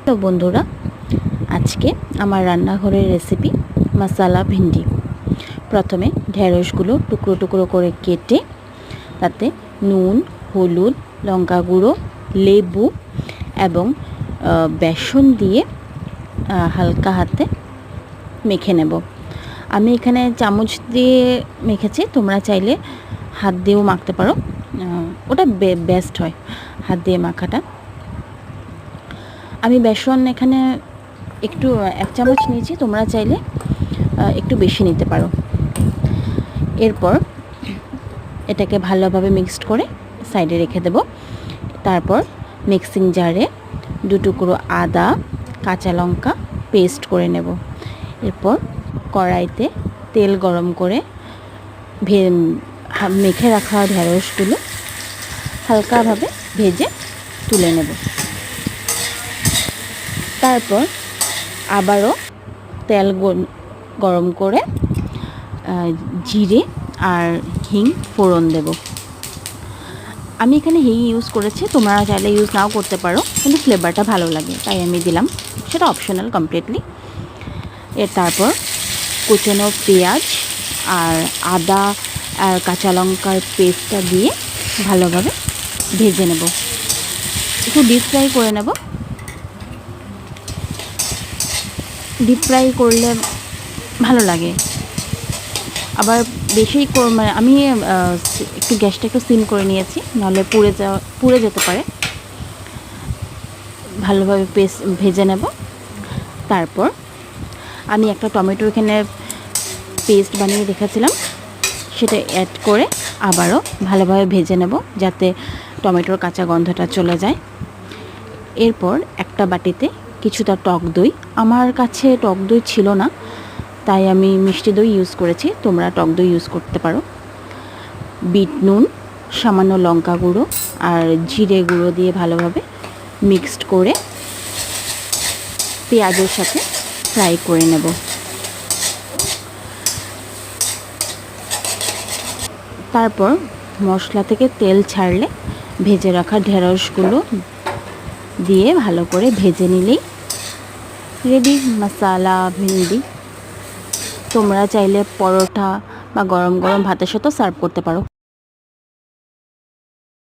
তো বন্ধুরা, আজকে আমার রান্নাঘরের রেসিপি মশালা ভিন্ডি। প্রথমে ঢেঁড়সগুলো টুকরো টুকরো করে কেটে তাতে নুন, হলুদ, লঙ্কা গুঁড়ো, লেবু এবং বেসন দিয়ে হালকা হাতে মেখে নেব। আমি এখানে চামচ দিয়ে মেখেছি, তোমরা চাইলে হাত দিয়েও মাখতে পারো, ওটা বেস্ট হয় হাত দিয়ে মাখাটা। আমি বেসন এখানে একটু 1 চামচ নিয়েছি, তোমরা চাইলে একটু বেশি নিতে পারো। এরপর এটাকে ভালোভাবে মিক্সড করে সাইডে রেখে দেব। তারপর মিক্সিং জারে 2 টুকরো আদা, কাঁচা লঙ্কা পেস্ট করে নেব। এরপর কড়াইতে তেল গরম করে মেখে রাখা ঢেঁড়সগুলো হালকাভাবে ভেজে তুলে নেব। তারপর আবারও তেল গরম করে জিরে আর হিং ফোড়ন দেব। আমি এখানে হিং ইউজ করেছি, তোমরা চাইলে ইউজ নাও করতে পারো, কিন্তু ফ্লেভারটা ভালো লাগে তাই আমি দিলাম, সেটা অপশনাল কমপ্লিটলি। তারপর কুচনো পেঁয়াজ আর আদা আর কাঁচা লঙ্কার পেস্টটা দিয়ে ভালোভাবে ভেজে নেব। একটু ডিপ ফ্রাই করে নেব। ডিপ ফ্রাই করলে ভালো লাগে, আবার বেশি মানে আমি একটু গ্যাসটা একটু সিম করে নিয়েছি, নাহলে পুড়ে যেতে পারে। ভালোভাবে ভেজে নেব। তারপর আমি একটা টমেটো এখানে পেস্ট বানিয়ে রেখেছিলাম, সেটা অ্যাড করে আবারও ভালোভাবে ভেজে নেব যাতে টমেটোর কাঁচা গন্ধটা চলে যায়। এরপর একটা বাটিতে কিছুটা টক দই, আমার কাছে টক দই ছিল না তাই আমি মিষ্টি দই ইউজ করেছি, তোমরা টক দই ইউজ করতে পারো। বিট নুন, সামান্য লঙ্কা গুঁড়ো আর জিরে গুঁড়ো দিয়ে ভালোভাবে মিক্সড করে পেঁয়াজের সাথে ফ্রাই করে নেব। তারপর মশলা থেকে তেল ছাড়লে ভেজে রাখা ঢেঁড়সগুলো দিয়ে ভালো করে ভেজে নিলেই রেডি মশালা ভিন্ডি। তোমরা চাইলে পরোটা বা গরম গরম ভাতের সাথেও সার্ভ করতে পারো।